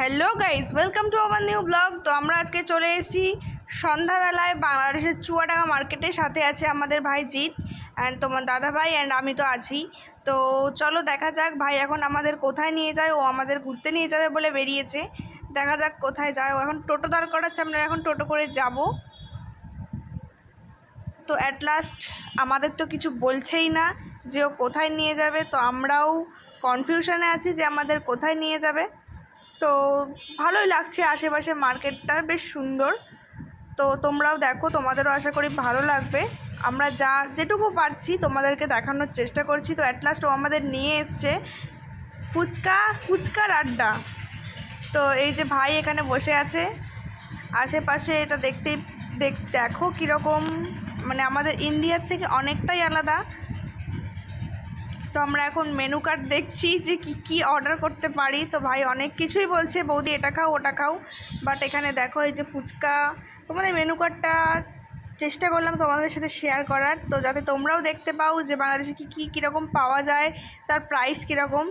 Hello guys, welcome to our new blog. তো আমরা আজকে চলে এসেছি সন্ধ্যাবেলায় বাংলাদেশের চুয়াডাঙ্গা মার্কেটের সাথে আছে আমাদের ভাই জিৎ অ্যান্ড তোমার দাদা ভাই অ্যান্ড আমি তো আছি। তো চলো দেখা যাক ভাই এখন আমাদের কোথায় নিয়ে যায়। ও আমাদের ঘুরতে নিয়ে যাবে বলে বেরিয়েছে, দেখা যাক কোথায় যায়। ও এখন টোটো দাঁড় করাচ্ছে, আমরা এখন টোটো করে যাব। তো অ্যাট লাস্ট আমাদের তো কিছু বলছেই না যে ও কোথায় নিয়ে যাবে, তো আমরাও কনফিউশনে আছি যে আমাদের কোথায় নিয়ে যাবে। তো ভালোই লাগছে, আশেপাশে মার্কেটটা বেশ সুন্দর। তো তোমরাও দেখো, তোমাদেরও আশা করি ভালো লাগবে। আমরা যেটুকু পারছি তোমাদেরকে দেখানোর চেষ্টা করছি। তো অ্যাট লাস্ট ও আমাদের নিয়ে এসছে ফুচকার আড্ডা। তো এই যে ভাই এখানে বসে আছে, আশেপাশে এটা দেখো কীরকম, মানে আমাদের ইন্ডিয়ার থেকে অনেকটাই আলাদা। তো আমরা এখন মেনু কার্ড দেখছি যে কি অর্ডার করতে পারি। তো ভাই অনেক কিছুই বলছে, বৌদি এটা খাও ওটা খাও, বাট এখানে দেখো এই যে ফুচকা। তোমাদের মেনু কার্ডটা চেষ্টা করলাম তোমাদের সাথে শেয়ার করার, তো যাতে তোমরাও দেখতে পাও যে বাংলাদেশে কীরকম পাওয়া যায়, তার প্রাইস কীরকম।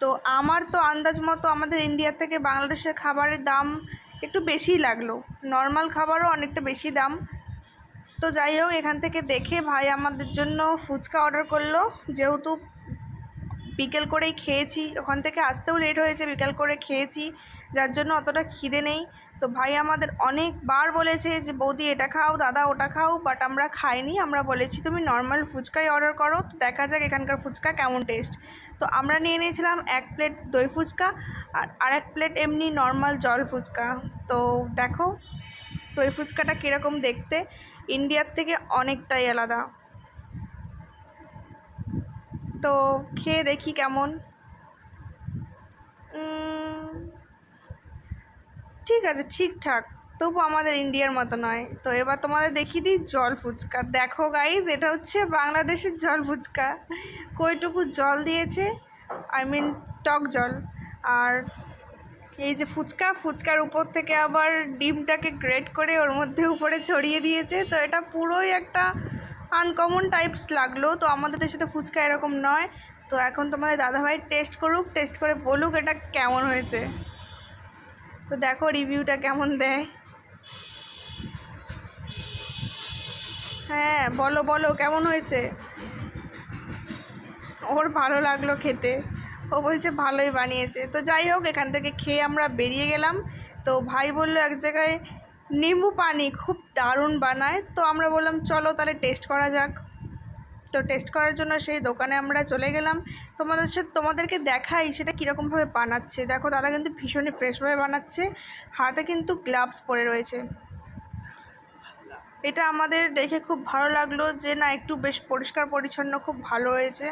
তো আমার তো আন্দাজ মতো আমাদের ইন্ডিয়া থেকে বাংলাদেশের খাবারের দাম একটু বেশিই লাগলো, নর্মাল খাবারও অনেকটা বেশি দাম। তো যাই হোক, এখান থেকে দেখে ভাই আমাদের জন্য ফুচকা অর্ডার করলো। যেহেতু বিকেল করেই খেয়েছি, ওখান থেকে আসতেও লেট হয়েছে, বিকেল করে খেয়েছি, যার জন্য অতটা খিদে নেই। তো ভাই আমাদের অনেকবার বলেছে যে বৌদি এটা খাও, দাদা ওটা খাও, বাট আমরা খাইনি। আমরা বলেছি তুমি নর্মাল ফুচকাই অর্ডার করো, তো দেখা যাক এখানকার ফুচকা কেমন টেস্ট। তো আমরা নিয়ে নিয়েছিলাম 1 প্লেট দই ফুচকা আর 1 প্লেট এমনি নর্মাল জল ফুচকা। তো দেখো দই ফুচকাটা কীরকম দেখতে, ইন্ডিয়ার থেকে অনেকটাই আলাদা। তো খেয়ে দেখি কেমন। ঠিক আছে, ঠিকঠাক, তবু আমাদের ইন্ডিয়ার মতো নয়। তো এবার তোমাদের দেখিয়ে দিই জল ফুচকা। দেখো গাইজ, এটা হচ্ছে বাংলাদেশের জল ফুচকা। কইটুকু জল দিয়েছে, টক জল। আর এই যে ফুচকার উপর থেকে আবার ডিমটাকে গ্রেট করে ওর মধ্যে উপরে ছড়িয়ে দিয়েছে। তো এটা পুরোই একটা আনকমন টাইপস লাগলো। তো আমাদের দেশে তো ফুচকা এরকম নয়। তো এখন তোমাদের দাদাভাই টেস্ট করুক, টেস্ট করে বলুক এটা কেমন হয়েছে। তো দেখো রিভিউটা কেমন দেয়। হ্যাঁ বলো বলো কেমন হয়েছে। ওর ভালো লাগলো খেতে, ও বলছে ভালোই বানিয়েছে। তো যাই হোক, এখান থেকে খেয়ে আমরা বেরিয়ে গেলাম। তো ভাই বললো এক জায়গায় নিম্বু পানি খুব দারুণ বানায়। তো আমরা বললাম চলো তাহলে টেস্ট করা যাক। তো টেস্ট করার জন্য সেই দোকানে আমরা চলে গেলাম। তোমাদেরকে দেখাই সেটা কীরকমভাবে বানাচ্ছে। দেখো তারা কিন্তু ভীষণই ফ্রেশভাবে বানাচ্ছে, হাতে কিন্তু গ্লাভস পরে রয়েছে। এটা আমাদের দেখে খুব ভালো লাগলো যে না, একটু বেশ পরিষ্কার পরিচ্ছন্ন, খুব ভালো হয়েছে।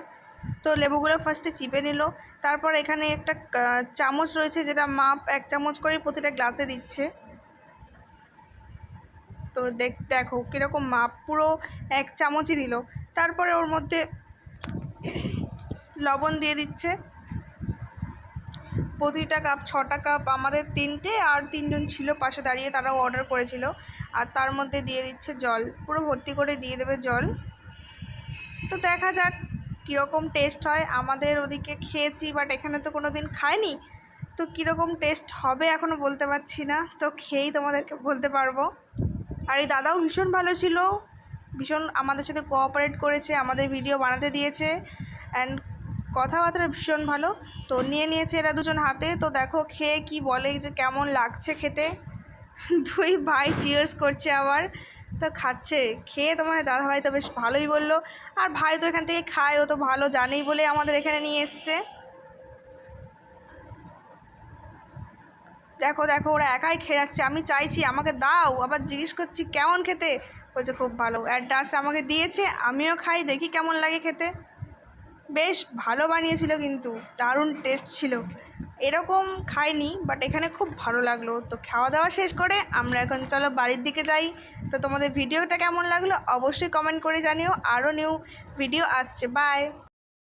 তো লেবুগুলো ফার্স্টে চিপে নিল, তারপর এখানে একটা চামচ রয়েছে যেটা মাপ 1 চামচ করে প্রতিটা গ্লাসে দিচ্ছে। তো দেখো কীরকম মাপ, পুরো 1 চামচই দিল। তারপরে ওর মধ্যে লবণ দিয়ে দিচ্ছে। প্রতিটা কাপ 6টা কাপ, আমাদের 3টে আর 3জন ছিল পাশে দাঁড়িয়ে, তারাও অর্ডার করেছিল। আর তার মধ্যে দিয়ে দিচ্ছে জল, পুরো ভর্তি করে দিয়ে দেবে জল। তো দেখা যাক কীরকম টেস্ট হয়। আমাদের ওদিকে খেয়েছি, বাট এখানে তো কোনো দিন খাইনি, তো কীরকম টেস্ট হবে এখনও বলতে পারছি না। তো খেয়েই তোমাদেরকে বলতে পারবো। আর এই দাদাও ভীষণ ভালো ছিল, ভীষণ আমাদের সাথে কোঅপারেট করেছে, আমাদের ভিডিও বানাতে দিয়েছে অ্যান্ড কথাবার্তা ভীষণ ভালো। তো নিয়েছে এরা দুজন হাতে। তো দেখো খেয়ে কি বলে যে কেমন লাগছে খেতে। দুই ভাই চিয়ার্স করছে আবার, তো খাচ্ছে। খেয়ে তোমার দাদাভাই তো বেশ ভালোই বললো। আর ভাই তো এখান থেকে খায়, ও তো ভালো জানেই বলে আমাদের এখানে নিয়ে এসছে। দেখো দেখো ওরা একাই খেয়ে যাচ্ছে, আমি চাইছি আমাকে দাও, আবার জিজ্ঞেস করছি কেমন খেতে, বলছে খুব ভালো। অ্যাট লাস্ট আমাকে দিয়েছে, আমিও খাই, দেখি কেমন লাগে খেতে। বেশ ভালো বানিয়েছিল, কিন্তু দারুণ টেস্ট ছিল। এরকম খাইনি, বাট এখানে খুব ভালো লাগলো। তো খাওয়া দাওয়া শেষ করে আমরা এখন চলো বাড়ির দিকে যাই। তো তোমাদের ভিডিওটা কেমন লাগলো অবশ্যই কমেন্ট করে জানিও, আরও নিউ ভিডিও আসছে। বাই।